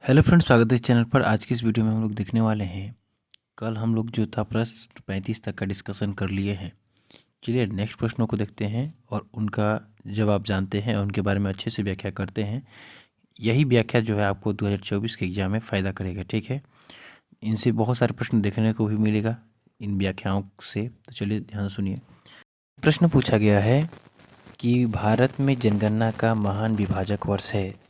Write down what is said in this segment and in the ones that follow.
Hello friends, स्वागत है इस चैनल पर। आज की इस वीडियो में हम लोग देखने वाले हैं, कल हम लोग जो था प्रश्न 35 तक का डिस्कशन कर लिए हैं। चलिए नेक्स्ट प्रश्नों को देखते हैं और उनका जवाब जानते हैं और उनके बारे में अच्छे से व्याख्या करते हैं। यही व्याख्या जो है आपको 2024 के एग्जाम में फ़ायदा करेगा, ठीक है। इनसे बहुत सारे प्रश्न देखने को भी मिलेगा इन व्याख्याओं से, तो चलिए ध्यान से सुनिए। प्रश्न पूछा गया है कि भारत में जनगणना का महान विभाजक वर्ष है,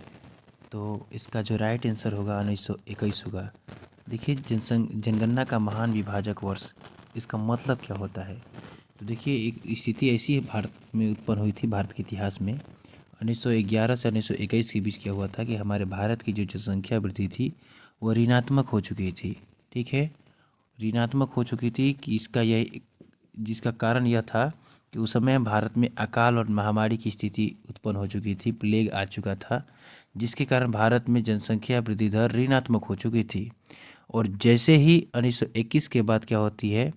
तो इसका जो राइट आंसर होगा 1921 होगा। देखिए, जनगणना का महान विभाजक वर्ष, इसका मतलब क्या होता है? तो देखिए, एक स्थिति ऐसी है भारत में उत्पन्न हुई थी, भारत के इतिहास में 1911 से 1921 के बीच क्या हुआ था कि हमारे भारत की जो जनसंख्या वृद्धि थी वो ऋणात्मक हो चुकी थी, ठीक है। ऋणात्मक हो चुकी थी कि जिसका कारण यह था कि उस समय भारत में अकाल और महामारी की स्थिति उत्पन्न हो चुकी थी, प्लेग आ चुका था, जिसके कारण भारत में जनसंख्या वृद्धि दर ऋणात्मक हो चुकी थी। और जैसे ही 1921 के बाद क्या होती है,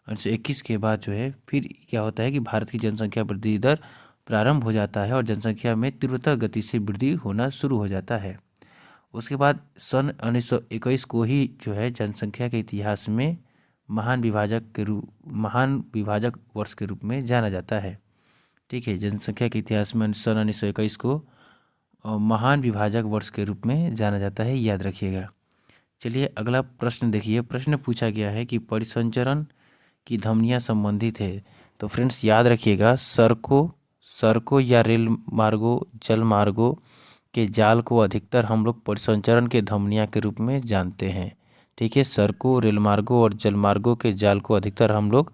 1921 के बाद जो है फिर क्या होता है कि भारत की जनसंख्या वृद्धि दर प्रारंभ हो जाता है और जनसंख्या में तीव्रता गति से वृद्धि होना शुरू हो जाता है। उसके बाद सन 1921 को ही जो है जनसंख्या के इतिहास में महान विभाजक वर्ष के रूप में जाना जाता है, ठीक है। जनसंख्या के इतिहास में सन 1921 को महान विभाजक वर्ष के रूप में जाना जाता है, याद रखिएगा। चलिए अगला प्रश्न देखिए। प्रश्न पूछा गया है कि परिसंचरण की धमनियाँ संबंधित है। तो फ्रेंड्स याद रखिएगा, सड़कों या रेल मार्गों, जल मार्गों के जाल को अधिकतर हम लोग परिसंचरण के धमनियाँ के रूप में जानते हैं, ठीक है। सड़कों, रेल मार्गों और जल मार्गों के जाल को अधिकतर हम लोग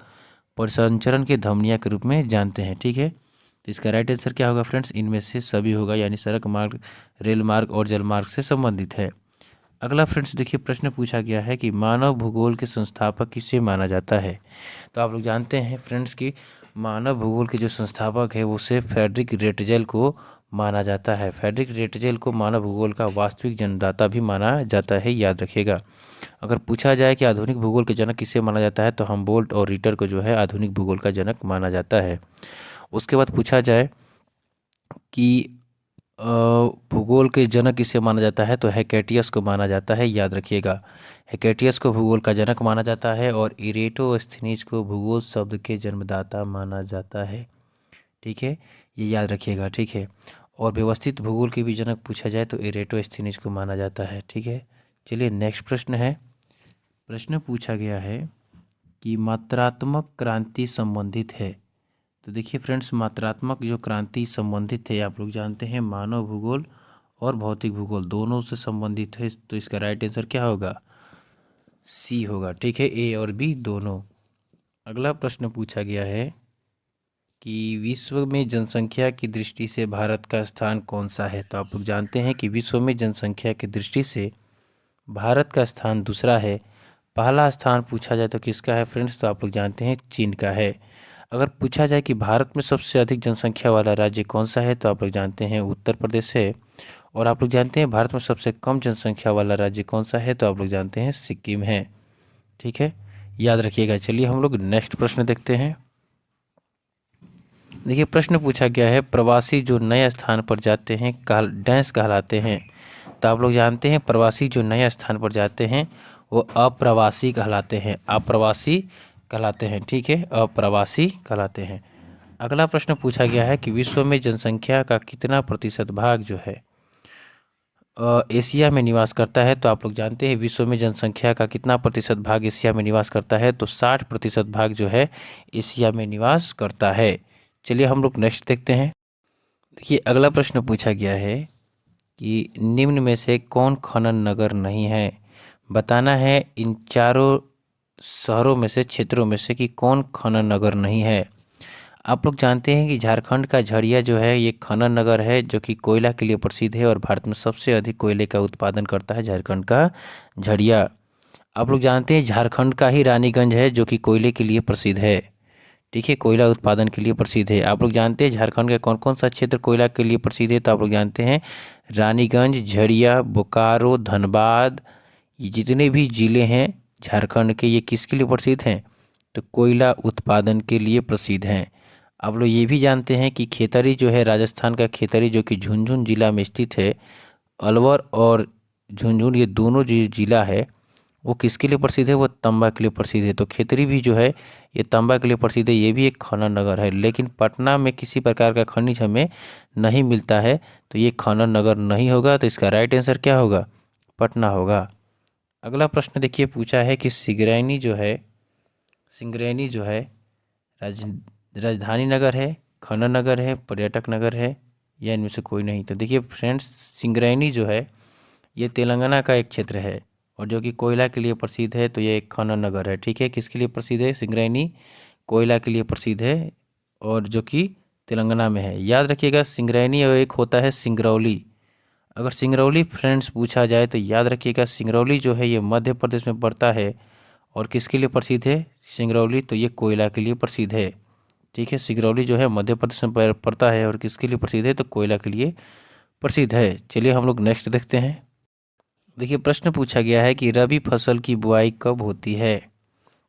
परिसंचरण के धमनियाँ के रूप में जानते हैं, ठीक है। तो इसका राइट आंसर क्या होगा फ्रेंड्स? इनमें से सभी होगा, यानी सड़क मार्ग, रेल मार्ग और जल मार्ग से संबंधित है। अगला फ्रेंड्स देखिए, प्रश्न पूछा गया है कि मानव भूगोल के संस्थापक किसे माना जाता है। तो आप लोग जानते हैं फ्रेंड्स कि मानव भूगोल के जो संस्थापक है वो से फ्रेडरिक रेटजेल को माना जाता है। फ्रेडरिक रेटजेल को मानव भूगोल का वास्तविक जन्मदाता भी माना जाता है, याद रखिएगा। अगर पूछा जाए कि आधुनिक भूगोल के जनक किसे माना जाता है, तो हमबोल्ट और रीटर को जो है आधुनिक भूगोल का जनक माना जाता है। उसके बाद पूछा जाए कि भूगोल के जनक किसे माना जाता है, तो हेकेटियस को माना जाता है, याद रखिएगा। हेकेटियस को भूगोल का जनक माना जाता है और इरेटोस्थनीज को भूगोल शब्द के जन्मदाता माना जाता है, ठीक है। ये याद रखिएगा, ठीक है। और व्यवस्थित भूगोल के भी जनक पूछा जाए तो इरेटोस्थनीज को माना जाता है, ठीक है। चलिए नेक्स्ट प्रश्न है। प्रश्न पूछा गया है कि मात्रात्मक क्रांति संबंधित है। तो देखिए फ्रेंड्स, मात्रात्मक जो क्रांति संबंधित है, आप लोग जानते हैं मानव भूगोल और भौतिक भूगोल दोनों से संबंधित है, तो इसका राइट आंसर क्या होगा? सी होगा, ठीक है। ए और बी दोनों। अगला प्रश्न पूछा गया है कि विश्व में जनसंख्या की दृष्टि से भारत का स्थान कौन सा है। तो आप लोग जानते हैं कि विश्व में जनसंख्या की दृष्टि से भारत का स्थान दूसरा है। पहला स्थान पूछा जाए तो किसका है फ्रेंड्स? तो आप लोग जानते हैं चीन का है। अगर पूछा जाए कि भारत में सबसे अधिक जनसंख्या वाला राज्य कौन सा है, तो आप लोग जानते हैं उत्तर प्रदेश है। और आप लोग जानते हैं भारत में सबसे कम जनसंख्या वाला राज्य कौन सा है, तो आप लोग जानते हैं सिक्किम है, ठीक है। याद रखिएगा। चलिए हम लोग नेक्स्ट प्रश्न देखते हैं। देखिए प्रश्न पूछा गया है, प्रवासी जो नए स्थान पर जाते हैं डैश कहलाते हैं। तो आप लोग जानते हैं प्रवासी जो नए स्थान पर जाते हैं वो अप्रवासी कहलाते हैं, अप्रवासी कहलाते हैं, ठीक है, अप्रवासी कहलाते हैं। अगला प्रश्न पूछा गया है कि विश्व में जनसंख्या का कितना प्रतिशत भाग जो है एशिया में निवास करता है। तो आप लोग जानते हैं विश्व में जनसंख्या का कितना प्रतिशत भाग एशिया में निवास करता है, तो 60% भाग जो है एशिया में निवास करता है। चलिए हम लोग नेक्स्ट देखते हैं। देखिए अगला प्रश्न पूछा गया है कि निम्न में से कौन खनन नगर नहीं है। बताना है इन चारों शहरों में से, क्षेत्रों में से कि कौन खनन नगर नहीं है। आप लोग जानते हैं कि झारखंड का झरिया जो है ये खनन नगर है, जो कि कोयला के लिए प्रसिद्ध है और भारत में सबसे अधिक कोयले का उत्पादन करता है झारखंड का झरिया। आप लोग जानते हैं झारखंड का ही रानीगंज है जो कि कोयले के लिए प्रसिद्ध है, ठीक है, कोयला उत्पादन के लिए प्रसिद्ध है। आप लोग जानते हैं झारखंड का कौन कौन सा क्षेत्र कोयला के लिए प्रसिद्ध है। तो आप लोग जानते हैं रानीगंज, झरिया, बोकारो, धनबाद, ये जितने भी ज़िले हैं झारखंड के, ये किसके लिए प्रसिद्ध हैं? तो कोयला उत्पादन के लिए प्रसिद्ध हैं। आप लोग ये भी जानते हैं कि खेतरी जो है राजस्थान का खेतरी, जो कि झुंझुनू जिला में स्थित है, अलवर और झुंझुनू, ये दोनों जो जिला है वो किसके लिए प्रसिद्ध है? वो तांबा के लिए प्रसिद्ध है। तो खेतड़ी भी जो है ये तांबा के लिए प्रसिद्ध है, ये भी एक खनन नगर है। लेकिन पटना में किसी प्रकार का खनिज हमें नहीं मिलता है, तो ये खनन नगर नहीं होगा। तो इसका राइट आंसर क्या होगा? पटना होगा। अगला प्रश्न देखिए पूछा है कि सिंगरैनी जो है राज राजधानी नगर है, खनन नगर है, पर्यटक नगर है, या इनमें से कोई नहीं। तो देखिए फ्रेंड्स, सिंगरैनी जो है ये तेलंगाना का एक क्षेत्र है और जो कि कोयला के लिए प्रसिद्ध है। तो ये एक खनन नगर है। ठीक है, किसके लिए प्रसिद्ध है? सिंगरैनी कोयला के लिए प्रसिद्ध है और जो कि तेलंगाना में है। याद रखिएगा सिंगरैनी और एक होता है सिंगरौली। अगर सिंगरौली फ्रेंड्स पूछा जाए तो याद रखिएगा सिंगरौली जो है ये मध्य प्रदेश में पड़ता है और किसके लिए प्रसिद्ध है सिंगरौली? तो ये कोयला के लिए प्रसिद्ध है। ठीक है, सिंगरौली जो है मध्य प्रदेश में पड़ता है और किसके लिए प्रसिद्ध है? तो कोयला के लिए प्रसिद्ध है। चलिए हम लोग नेक्स्ट देखते हैं। देखिए प्रश्न पूछा गया है कि रबी फसल की बुआई कब होती है?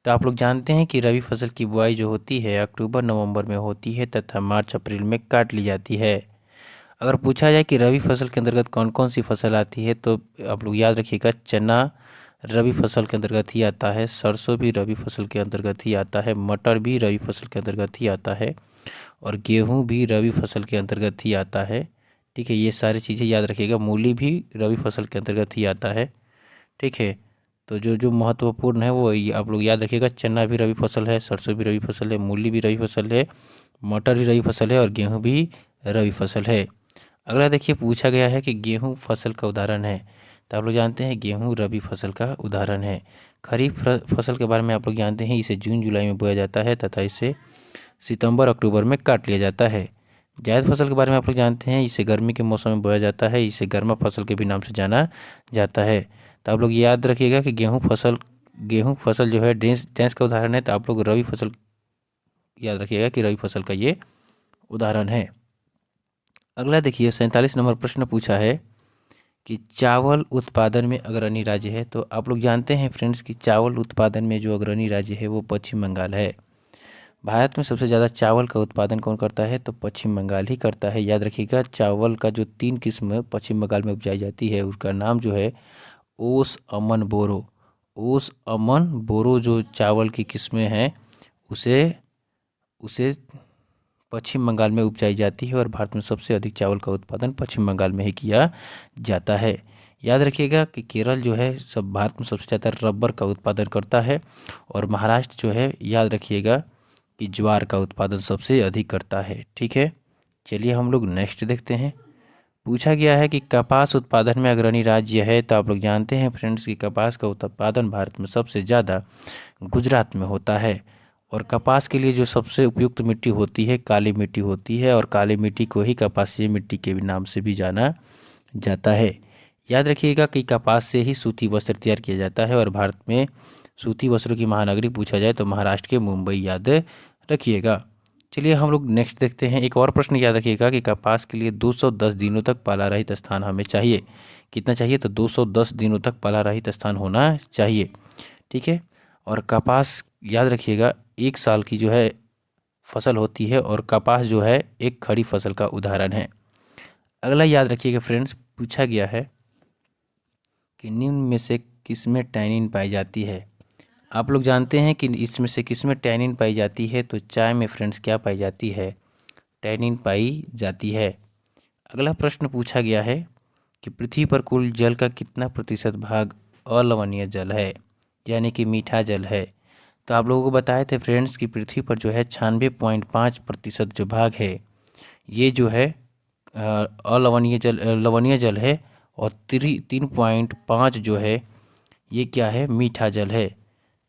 तो आप लोग जानते हैं कि रबी फसल की बुआई जो होती है अक्टूबर नवंबर में होती है तथा मार्च अप्रैल में काट ली जाती है। अगर पूछा जाए कि रबी फसल के अंतर्गत कौन कौन सी फसल आती है, तो आप लोग याद रखिएगा चना रबी फसल के अंतर्गत ही आता है, सरसों भी रबी फसल के अंतर्गत ही आता है, मटर भी रबी फसल के अंतर्गत ही आता है और गेहूं भी रबी फसल के अंतर्गत ही आता है। ठीक है, ये सारी चीज़ें याद रखिएगा। मूली भी रबी फसल के अंतर्गत ही आता है। ठीक है, तो जो जो महत्वपूर्ण है वो आप लोग याद रखिएगा। चना भी रबी फसल है, सरसों भी रबी फसल है, मूली भी रबी फसल है, मटर भी रबी फसल है और गेहूँ भी रबी फसल है। अगला देखिए पूछा गया है कि गेहूँ फसल का उदाहरण है। तो आप लोग जानते हैं गेहूँ रबी फसल का उदाहरण है। खरीफ फसल के बारे में आप लोग जानते हैं इसे जून जुलाई में बोया जाता है तथा इसे सितंबर अक्टूबर में काट लिया जाता है। जायद फसल के बारे में आप लोग जानते हैं इसे गर्मी के मौसम में बोया जाता है, इसे गर्मा फसल के भी नाम से जाना जाता है। तो आप लोग याद रखिएगा कि गेहूँ फसल जो है डेंस का उदाहरण है। तो आप लोग रबी फसल याद रखिएगा कि रबी फसल का ये उदाहरण है। अगला देखिए 47 नंबर प्रश्न पूछा है कि चावल उत्पादन में अग्रणी राज्य है। तो आप लोग जानते हैं फ्रेंड्स कि चावल उत्पादन में जो अग्रणी राज्य है वो पश्चिम बंगाल है। भारत में सबसे ज़्यादा चावल का उत्पादन कौन करता है? तो पश्चिम बंगाल ही करता है। याद रखिएगा चावल का जो 3 किस्म पश्चिम बंगाल में उपजाई जाती है उसका नाम जो है ओस, अमन, बोरो। ओस, अमन, बोरो जो चावल की किस्में हैं उसे उसे पश्चिम बंगाल में उपजाई जाती है और भारत में सबसे अधिक चावल का उत्पादन पश्चिम बंगाल में ही किया जाता है। याद रखिएगा कि केरल जो है सब भारत में सबसे ज़्यादा रबर का उत्पादन करता है और महाराष्ट्र जो है याद रखिएगा कि ज्वार का उत्पादन सबसे अधिक करता है। ठीक है, चलिए हम लोग नेक्स्ट देखते हैं। पूछा गया है कि कपास उत्पादन में अग्रणी राज्य है। तो आप लोग जानते हैं फ्रेंड्स कि कपास का उत्पादन भारत में सबसे ज़्यादा गुजरात में होता है और कपास के लिए जो सबसे उपयुक्त मिट्टी होती है काली मिट्टी होती है और काली मिट्टी को ही कपासीय मिट्टी के नाम से भी जाना जाता है। याद रखिएगा कि कपास से ही सूती वस्त्र तैयार किया जाता है और भारत में सूती वस्त्रों की महानगरी पूछा जाए तो महाराष्ट्र के मुंबई याद रखिएगा। चलिए हम लोग नेक्स्ट देखते हैं। एक और प्रश्न याद रखिएगा कि कपास के लिए 210 दिनों तक पाला रहित स्थान हमें चाहिए। कितना चाहिए? तो 210 दिनों तक पाला रहित स्थान होना चाहिए। ठीक है, और कपास याद रखिएगा 1 साल की जो है फसल होती है और कपास जो है एक खड़ी फसल का उदाहरण है। अगला याद रखिएगा फ्रेंड्स, पूछा गया है कि निम्न में से किसमें टैनिन पाई जाती है? आप लोग जानते हैं कि इसमें से किसमें टैनिन पाई जाती है? तो चाय में फ्रेंड्स क्या पाई जाती है? टैनिन पाई जाती है। अगला प्रश्न पूछा गया है कि पृथ्वी पर कुल जल का कितना प्रतिशत भाग अलवणीय जल है, यानी कि मीठा जल है? तो आप लोगों को बताए थे फ्रेंड्स कि पृथ्वी पर जो है 96.5% जो भाग है ये जो है लवणीय जल है और 3.5 जो है ये क्या है? मीठा जल है।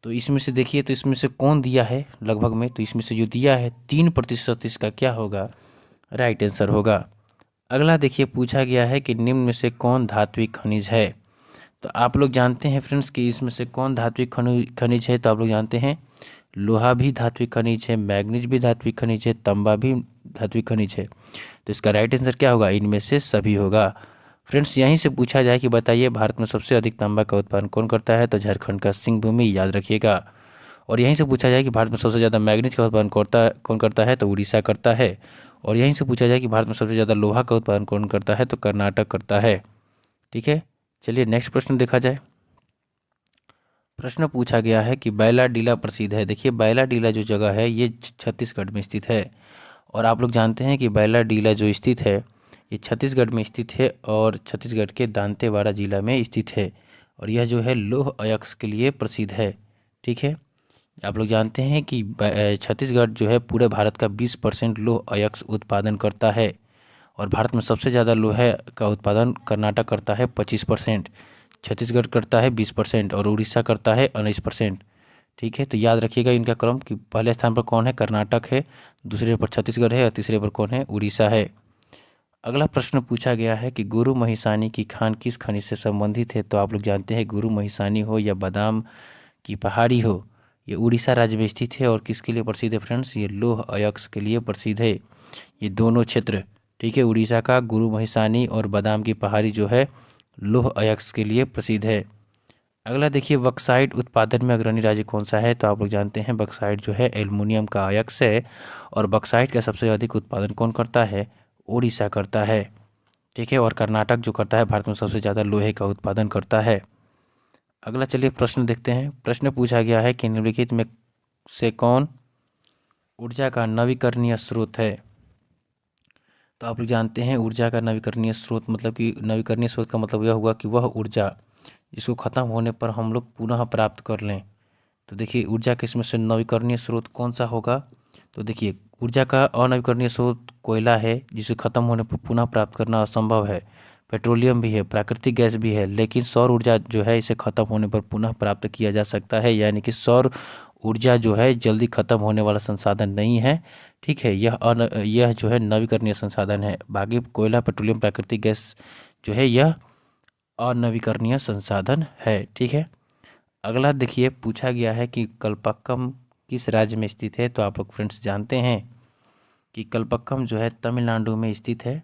तो इसमें से देखिए तो इसमें से कौन दिया है लगभग में? तो इसमें से जो दिया है 3% इसका क्या होगा? राइट आंसर होगा। अगला देखिए पूछा गया है कि निम्न में से कौन धात्विक खनिज है? तो आप लोग जानते हैं फ्रेंड्स कि इसमें से कौन धात्विक खनिज है? तो आप लोग जानते हैं लोहा भी धात्विक खनिज है, मैग्नीज भी धात्विक खनिज है, तांबा भी धात्विक खनिज है। तो इसका राइट आंसर क्या होगा? इनमें से सभी होगा। फ्रेंड्स यहीं से पूछा जाए कि बताइए भारत में सबसे अधिक तांबा का उत्पादन कौन करता है? तो झारखंड का सिंहभूमि याद रखिएगा। और यहीं से पूछा जाए कि भारत में सबसे ज़्यादा मैग्नीज का उत्पादन कौन करता है? तो उड़ीसा करता है। और यहीं से पूछा जाए कि भारत में सबसे ज़्यादा लोहा का उत्पादन कौन करता है? तो कर्नाटक करता है। ठीक है, चलिए नेक्स्ट प्रश्न देखा जाए। प्रश्न पूछा गया है कि बैलाडीला प्रसिद्ध है। देखिए बैलाडीला जो जगह है ये छत्तीसगढ़ में स्थित है, और आप लोग जानते हैं कि बैलाडीला जो स्थित है ये छत्तीसगढ़ में स्थित है और छत्तीसगढ़ के दांतेवाड़ा जिला में स्थित है, और यह जो है लौह अयस्क के लिए प्रसिद्ध है। ठीक है, आप लोग जानते हैं कि छत्तीसगढ़ जो है पूरे भारत का 20% लौह अयस्क उत्पादन करता है, और भारत में सबसे ज़्यादा लोहे का उत्पादन कर्नाटक करता है 25%, छत्तीसगढ़ करता है 20% और उड़ीसा करता है 19%। ठीक है, तो याद रखिएगा इनका क्रम कि पहले स्थान पर कौन है, कर्नाटक है, दूसरे पर छत्तीसगढ़ है और तीसरे पर कौन है, उड़ीसा है। अगला प्रश्न पूछा गया है कि गुरु महिसानी की खान किस खनिज से संबंधित है। तो आप लोग जानते हैं गुरु महिसानी हो या बादाम की पहाड़ी हो, ये उड़ीसा राज्य में स्थित है और किसके लिए प्रसिद्ध है फ्रेंड्स, ये लौह अयस्क के लिए प्रसिद्ध है ये दोनों क्षेत्र। ठीक है, उड़ीसा का गुरु महिसानी और बादाम की पहाड़ी जो है लौह अयस्क के लिए प्रसिद्ध है। अगला देखिए बक्साइट उत्पादन में अग्रणी राज्य कौन सा है। तो आप लोग जानते हैं बक्साइट जो है एल्युमिनियम का अयस्क है, और बक्साइट का सबसे अधिक उत्पादन कौन करता है, उड़ीसा करता है। ठीक है, और कर्नाटक जो करता है भारत में सबसे ज़्यादा लोहे का उत्पादन करता है। अगला चलिए प्रश्न देखते हैं। प्रश्न पूछा गया है कि निम्नलिखित में से कौन ऊर्जा का नवीकरणीय स्रोत है। तो आप लोग जानते हैं ऊर्जा का नवीकरणीय स्रोत मतलब कि नवीकरणीय स्रोत का मतलब यह हुआ कि वह ऊर्जा जिसको ख़त्म होने पर हम लोग पुनः प्राप्त कर लें। तो देखिए ऊर्जा के इसमें से नवीकरणीय स्रोत कौन सा होगा। तो देखिए ऊर्जा का अनवीकरणीय स्रोत कोयला है जिसे ख़त्म होने पर पुनः प्राप्त करना असंभव है, पेट्रोलियम भी है, प्राकृतिक गैस भी है, लेकिन सौर ऊर्जा जो है इसे ख़त्म होने पर पुनः प्राप्त किया जा सकता है, यानी कि सौर ऊर्जा जो है जल्दी ख़त्म होने वाला संसाधन नहीं है। ठीक है, यह जो है नवीकरणीय संसाधन है। बाकी कोयला, पेट्रोलियम, प्राकृतिक गैस जो है यह अनवीकरणीय संसाधन है। ठीक है, अगला देखिए पूछा गया है कि कल्पक्कम किस राज्य में स्थित है। तो आप लोग फ्रेंड्स जानते हैं कि कल्पक्कम जो है तमिलनाडु में स्थित है,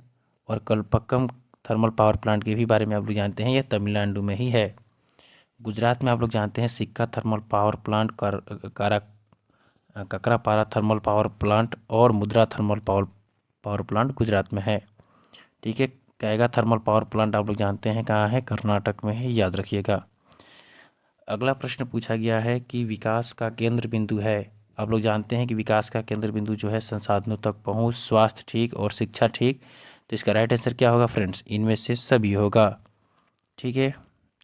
और कल्पक्कम थर्मल पावर प्लांट के भी बारे में आप लोग जानते हैं, यह तमिलनाडु में ही है। गुजरात में आप लोग जानते हैं Sikka thermal power plant, Kakrapar thermal power plant और Mundra thermal power plant Gujarat में है। ठीक है, कैगा थर्मल पावर प्लांट आप लोग जानते हैं कहाँ है, कर्नाटक में है, याद रखिएगा। अगला प्रश्न पूछा गया है कि विकास का केंद्र बिंदु है। आप लोग जानते हैं कि विकास का केंद्र बिंदु जो है संसाधनों तक पहुंच, स्वास्थ्य ठीक और शिक्षा ठीक। तो इसका राइट आंसर क्या होगा फ्रेंड्स, इनमें से सभी होगा। ठीक है,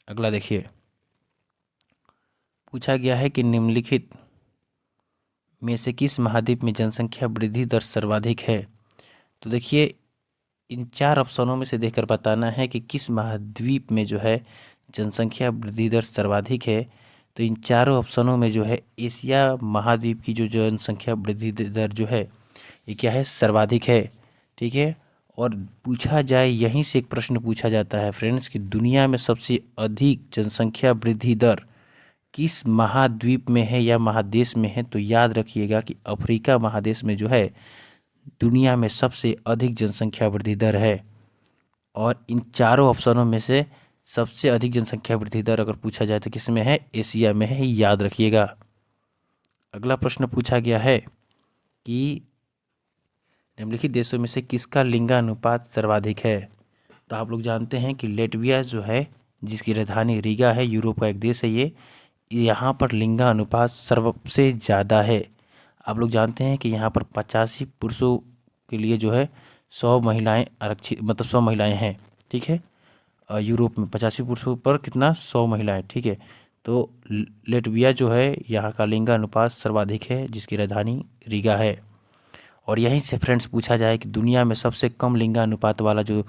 अगला देखिए पूछा गया है कि निम्नलिखित में से किस महाद्वीप में जनसंख्या वृद्धि दर सर्वाधिक है। तो देखिए इन चार ऑप्शनों में से देखकर बताना है कि किस महाद्वीप में जो है जनसंख्या वृद्धि दर सर्वाधिक है। तो इन चारों ऑप्शनों में जो है एशिया महाद्वीप की जो जनसंख्या वृद्धि दर जो है ये क्या है, सर्वाधिक है। ठीक है, और पूछा जाए यहीं से एक प्रश्न पूछा जाता है फ्रेंड्स कि दुनिया में सबसे अधिक जनसंख्या वृद्धि दर किस महाद्वीप में है या महादेश में है। तो याद रखिएगा कि अफ्रीका महादेश में जो है दुनिया में सबसे अधिक जनसंख्या वृद्धि दर है, और इन चारों ऑप्शनों में से सबसे अधिक जनसंख्या वृद्धि दर अगर पूछा जाए तो किस में है, एशिया में है, याद रखिएगा। अगला प्रश्न पूछा गया है कि निम्नलिखित देशों में से किसका लिंगानुपात सर्वाधिक है। तो आप लोग जानते हैं कि लेटविया जो है जिसकी राजधानी रीगा है, यूरोप का एक देश है ये, यहाँ पर लिंगानुपात सबसे ज़्यादा है। आप लोग जानते हैं कि यहाँ पर 85 पुरुषों के लिए जो है 100 महिलाएं आरक्षित, मतलब 100 महिलाएं हैं। ठीक है, यूरोप में 85 पुरुषों पर कितना, 100 महिलाएं। ठीक है, तो लेटविया जो है यहाँ का लिंगानुपात सर्वाधिक है जिसकी राजधानी रीगा है। और यहीं से फ्रेंड्स पूछा जाए कि दुनिया में सबसे कम लिंगानुपात वाला जो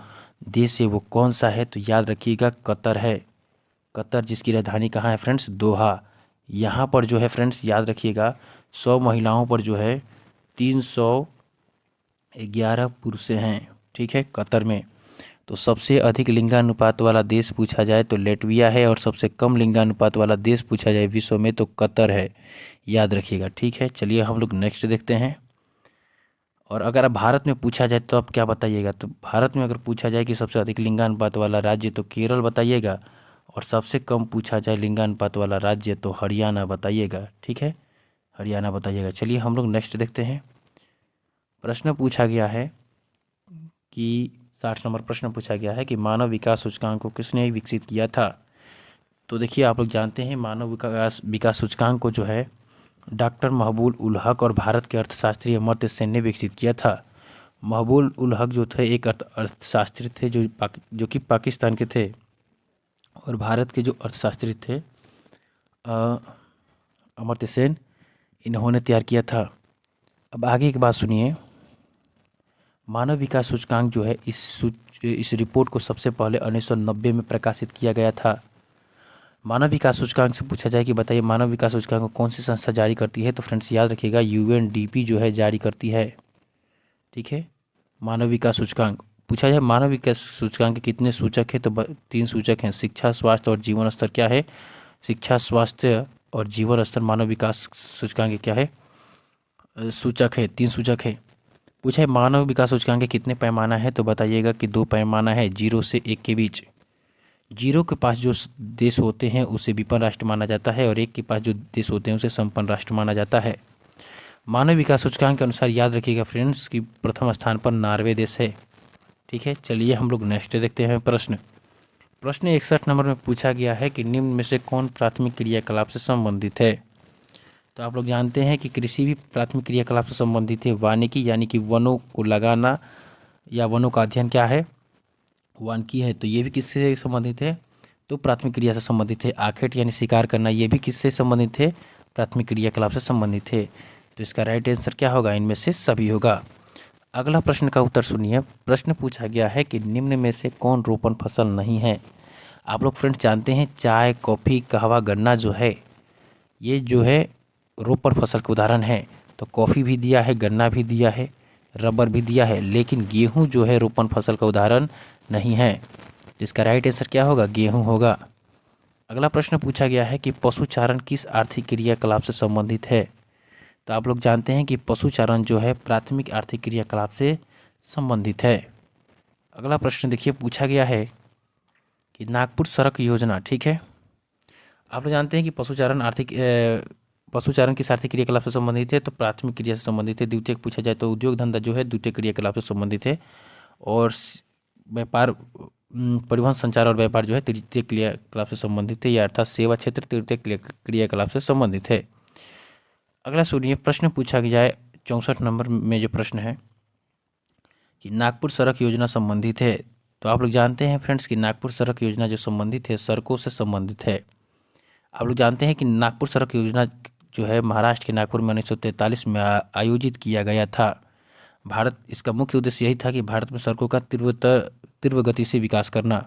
देश है वो कौन सा है। तो याद रखिएगा कतर है। कतर जिसकी राजधानी कहाँ है फ्रेंड्स, दोहा। यहाँ पर जो है फ्रेंड्स याद रखिएगा 100 महिलाओं पर जो है 311 पुरुषें हैं। ठीक है, कतर में। तो सबसे अधिक लिंगानुपात वाला देश पूछा जाए तो लेटविया है, और सबसे कम लिंगानुपात वाला देश पूछा जाए विश्व में तो कतर है, याद रखिएगा। ठीक है, चलिए हम लोग नेक्स्ट देखते हैं। और अगर अब भारत में पूछा जाए तो आप क्या बताइएगा। तो भारत में अगर पूछा जाए कि सबसे अधिक लिंगानुपात वाला राज्य तो केरल बताइएगा, और सबसे कम पूछा जाए लिंगानुपात वाला राज्य तो हरियाणा बताइएगा। ठीक है, हरियाणा बताइएगा। चलिए हम लोग नेक्स्ट देखते हैं। प्रश्न पूछा गया है कि 60 नंबर प्रश्न पूछा गया है कि मानव विकास सूचकांक को किसने विकसित किया था। तो देखिए आप लोग जानते हैं मानव विकास सूचकांक को जो है डॉक्टर महबूब उल हक और भारत के अर्थशास्त्री अमर्त्य सेन ने विकसित किया था। महबूब उल हक जो थे एक अर्थशास्त्री थे जो कि पाकिस्तान के थे, और भारत के जो अर्थशास्त्री थे अमर्त्य सेन, इन्होंने तैयार किया था। अब आगे की बात सुनिए। मानव विकास सूचकांक जो है इस रिपोर्ट को सबसे पहले 1990 में प्रकाशित किया गया था। मानव विकास सूचकांक से पूछा जाए कि बताइए मानव विकास सूचकांक को कौन सी संस्था जारी करती है, तो फ्रेंड्स याद रखिएगा UNDP जो है जारी करती है। ठीक है, मानव विकास सूचकांक पूछा जाए मानव विकास सूचकांक के कितने सूचक है, तो 3 सूचक हैं। शिक्षा, स्वास्थ्य और जीवन स्तर क्या है? शिक्षा, स्वास्थ्य और जीवन स्तर मानव विकास सूचकांक के क्या है? सूचक है, 3 सूचक है। पूछा है मानव विकास सूचकांक के कितने पैमाना है, तो बताइएगा कि 2 पैमाना है, 0 से 1 के बीच। 0 के पास जो देश होते हैं उसे विपन्न राष्ट्र माना जाता है, और 1 के पास जो देश होते हैं उसे संपन्न राष्ट्र माना जाता है। मानव विकास सूचकांक के अनुसार याद रखिएगा फ्रेंड्स कि प्रथम स्थान पर नॉर्वे देश है। ठीक है, चलिए हम लोग नेक्स्ट देखते हैं प्रश्न 61 नंबर में पूछा गया है कि निम्न में से कौन प्राथमिक क्रियाकलाप से संबंधित है। तो आप लोग जानते हैं कि कृषि भी प्राथमिक क्रियाकलाप से संबंधित है। वानिकी यानी कि वनों को लगाना या वनों का अध्ययन क्या है? वानिकी है, तो ये भी किससे संबंधित है? तो प्राथमिक क्रिया से संबंधित है। आखेट यानी शिकार करना, ये भी किससे संबंधित है? प्राथमिक क्रियाकलाप से संबंधित है। तो इसका राइट आंसर क्या होगा? इनमें से सभी होगा। अगला प्रश्न का उत्तर सुनिए। प्रश्न पूछा गया है कि निम्न में से कौन रोपण फसल नहीं है। आप लोग फ्रेंड्स जानते हैं चाय, कॉफ़ी, कहवा, गन्ना जो है ये जो है रोपण फसल के उदाहरण है। तो कॉफ़ी भी दिया है, गन्ना भी दिया है, रबर भी दिया है, लेकिन गेहूं जो है रोपण फसल का उदाहरण नहीं है। जिसका राइट आंसर क्या होगा? गेहूं होगा। अगला प्रश्न पूछा गया है कि पशुचारण किस आर्थिक क्रियाकलाप से संबंधित है। तो आप लोग जानते हैं कि पशुचारण जो है प्राथमिक आर्थिक क्रियाकलाप से संबंधित है। अगला प्रश्न देखिए पूछा गया है कि नागपुर सड़क योजना, ठीक है, आप लोग जानते हैं कि पशुचारण किस आर्थिक क्रियाकलाप से संबंधित है, तो प्राथमिक क्रिया से संबंधित है। द्वितीयक पूछा जाए तो उद्योग धंधा जो है द्वितीय क्रियाकलाप से संबंधित है, और व्यापार, परिवहन, संचार और व्यापार जो है तृतीय क्रियाकलाप से संबंधित है, या अर्थात सेवा क्षेत्र तृतीय क्रियाकलाप से संबंधित है। अगला सुनिए, प्रश्न पूछा जाए 64 नंबर में जो प्रश्न है कि नागपुर सड़क योजना संबंधित है। तो आप लोग जानते हैं फ्रेंड्स कि नागपुर सड़क योजना जो संबंधित है सड़कों से संबंधित है। आप लोग जानते हैं कि नागपुर सड़क योजना जो है महाराष्ट्र के नागपुर में 1943 में आयोजित किया गया था। इसका मुख्य उद्देश्य यही था कि भारत में सड़कों का तीव्र गति से विकास करना।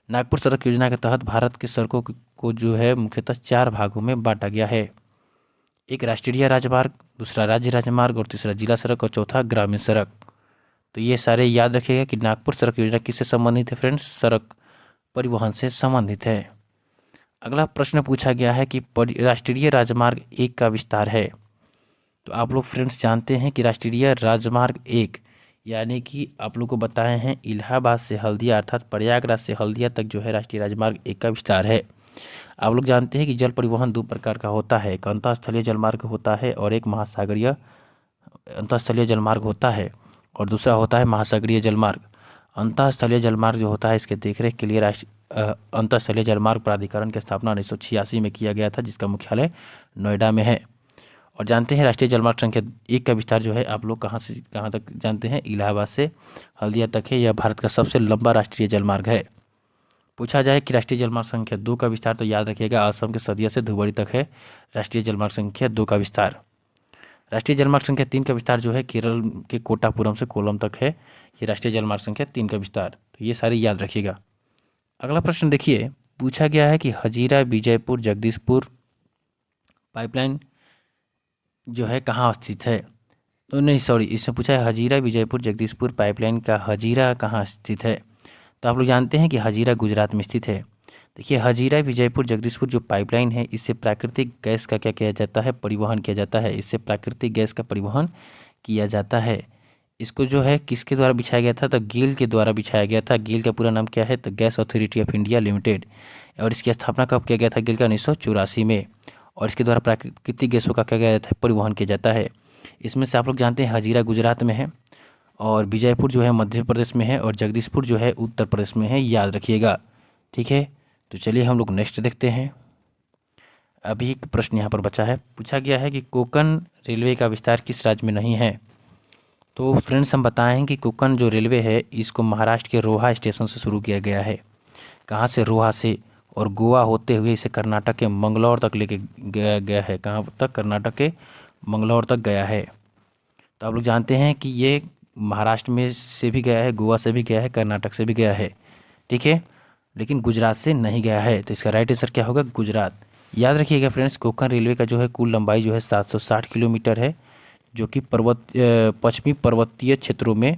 नागपुर सड़क योजना के तहत भारत के सड़कों को जो है मुख्यतः 4 भागों में बांटा गया है। एक राष्ट्रीय राजमार्ग, दूसरा राज्य राजमार्ग, और तीसरा जिला सड़क, और चौथा ग्रामीण सड़क। तो ये सारे याद रखिएगा कि नागपुर सड़क योजना किससे संबंधित है फ्रेंड्स? सड़क परिवहन से संबंधित है। अगला प्रश्न पूछा गया है कि राष्ट्रीय राजमार्ग 1 का विस्तार है। तो आप लोग फ्रेंड्स जानते हैं कि राष्ट्रीय राजमार्ग 1 यानी कि आप लोग को बताए हैं इलाहाबाद से हल्दिया अर्थात प्रयागराज से हल्दिया तक जो है राष्ट्रीय राजमार्ग 1 का विस्तार है। आप लोग जानते हैं कि जल परिवहन 2 प्रकार का होता है, एक अंतःस्थलीय जलमार्ग होता है और एक महासागरीय अंतःस्थलीय जलमार्ग होता है, और दूसरा होता है महासागरीय जलमार्ग। अंतःस्थलीय जलमार्ग जो होता है इसके देखरेख के लिए अंतःस्थलीय जलमार्ग प्राधिकरण की स्थापना 1986 में किया गया था, जिसका मुख्यालय नोएडा में है। और जानते हैं राष्ट्रीय जलमार्ग संख्या 1 का विस्तार जो है आप लोग कहाँ से कहाँ तक जानते हैं? इलाहाबाद से हल्दिया तक है। यह भारत का सबसे लंबा राष्ट्रीय जलमार्ग है। पूछा जाए कि राष्ट्रीय जलमार्ग संख्या 2 का विस्तार, तो याद रखिएगा असम के सदिया से धुबरी तक है राष्ट्रीय जलमार्ग संख्या 2 का विस्तार। राष्ट्रीय जलमार्ग संख्या 3 का विस्तार जो है केरल के कोटापुरम से कोलम तक है, ये राष्ट्रीय जलमार्ग संख्या 3 का विस्तार। तो ये सारे याद रखिएगा। अगला प्रश्न देखिए, पूछा गया है कि हजीरा बीजापुर जगदीशपुर पाइपलाइन जो है कहाँ स्थित है। तो नहीं सॉरी, इसमें पूछा है हजीरा बीजापुर जगदीशपुर पाइपलाइन का हजीरा कहाँ स्थित है। तो आप लोग जानते हैं कि हजीरा गुजरात में स्थित है। देखिए हजीरा विजयपुर जगदीशपुर जो पाइपलाइन है इससे प्राकृतिक गैस का क्या किया जाता है? परिवहन किया जाता है। इससे प्राकृतिक गैस का परिवहन किया जाता है। इसको जो है किसके द्वारा बिछाया गया था? तो गेल के द्वारा बिछाया गया था। गेल का पूरा नाम क्या है? तो gas authority of India limited. और इसकी स्थापना कब किया गया था? गेल का 1984 में। और इसके द्वारा प्राकृतिक गैसों का क्या किया जाता है? परिवहन किया जाता है। इसमें से आप लोग जानते हैं हजीरा गुजरात में है और विजयपुर जो है मध्य प्रदेश में है और जगदीशपुर जो है उत्तर प्रदेश में है, याद रखिएगा। ठीक है, तो चलिए हम लोग नेक्स्ट देखते हैं। अभी एक प्रश्न यहाँ पर बचा है, पूछा गया है कि कोंकण रेलवे का विस्तार किस राज्य में नहीं है। तो फ्रेंड्स हम बताएं कि कोंकण जो रेलवे है इसको महाराष्ट्र के रोहा स्टेशन से शुरू किया गया है। कहाँ से? रोहा से। और गोवा होते हुए इसे कर्नाटक के मंगलौर तक लेके गया है। कहाँ तक? कर्नाटक के मंगलौर तक गया है। तो आप लोग जानते हैं कि ये महाराष्ट्र में से भी गया है, गोवा से भी गया है, कर्नाटक से भी गया है। ठीक है, लेकिन गुजरात से नहीं गया है। तो इसका राइट आंसर क्या होगा? गुजरात। याद रखिएगा फ्रेंड्स, कोंकण रेलवे का जो है कुल लंबाई जो है 760 किलोमीटर है, जो कि पश्चिमी पर्वतीय क्षेत्रों में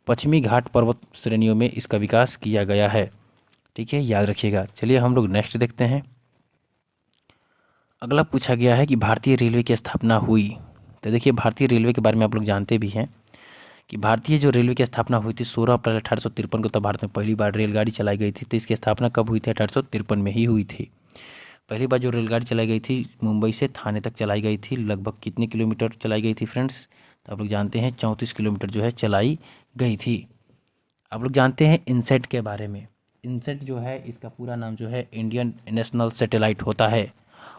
पश्चिमी घाट पर्वत श्रेणियों में इसका विकास किया गया है। ठीक है, याद रखिएगा। चलिए हम लोग नेक्स्ट देखते हैं। अगला पूछा गया है कि भारतीय रेलवे की स्थापना हुई। तो देखिए, भारतीय रेलवे के बारे में आप लोग जानते भी हैं कि भारतीय जो रेलवे की स्थापना हुई थी 16 अप्रैल 1853 को, तब भारत में पहली बार रेलगाड़ी चलाई गई थी। तो इसकी स्थापना कब हुई थी? 1853 में ही हुई थी। पहली बार जो रेलगाड़ी चलाई गई थी मुंबई से थाने तक चलाई गई थी। लगभग कितने किलोमीटर चलाई गई थी फ्रेंड्स? तो आप लोग जानते हैं 34 किलोमीटर जो है चलाई गई थी। आप लोग जानते हैं इनसेट के बारे में। इनसेट जो है इसका पूरा नाम जो है इंडियन नेशनल सैटेलाइट होता है।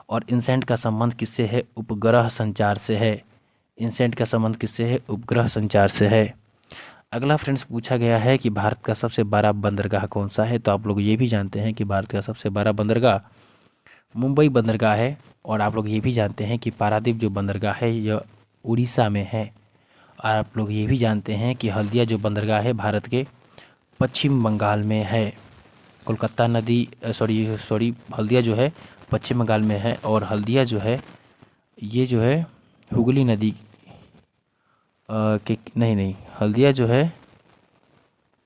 और इनसेट का संबंध किससे है? उपग्रह संचार से है। इनसेट का संबंध किससे है? उपग्रह संचार से है। अगला फ्रेंड्स पूछा गया है कि भारत का सबसे बड़ा बंदरगाह कौन सा है। तो आप लोग ये भी जानते हैं कि भारत का सबसे बड़ा बंदरगाह मुंबई बंदरगाह है। और आप लोग ये भी जानते हैं कि पारादीप जो बंदरगाह है यह उड़ीसा में है। और आप लोग ये भी जानते हैं कि हल्दिया जो बंदरगाह है भारत के पश्चिम बंगाल में है। कोलकाता नदी सॉरी हल्दिया जो है पश्चिम बंगाल में है। और हल्दिया जो है ये जो है हुगली नदी के नहीं, हल्दिया जो है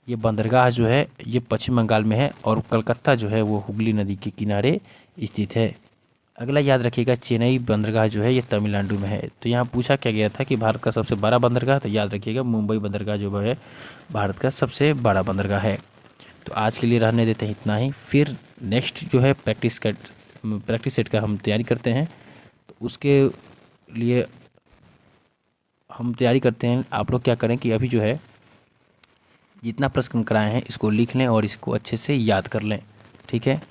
ये बंदरगाह जो है ये पश्चिम बंगाल में है। और कलकत्ता जो है वो हुगली नदी के किनारे स्थित है। अगला याद रखिएगा, चेन्नई बंदरगाह जो है ये तमिलनाडु में है। तो यहाँ पूछा क्या गया था कि भारत का सबसे बड़ा बंदरगाह, तो याद रखिएगा मुंबई बंदरगाह जो है भारत का सबसे बड़ा बंदरगाह है। तो आज के लिए रहने देते हैं इतना ही। फिर नेक्स्ट जो है प्रैक्टिस सेट का हम तैयारी करते हैं। तो उसके लिए हम तैयारी करते हैं। आप लोग क्या करें कि अभी जो है जितना प्रश्न कराए हैं इसको लिख लें और इसको अच्छे से याद कर लें। ठीक है।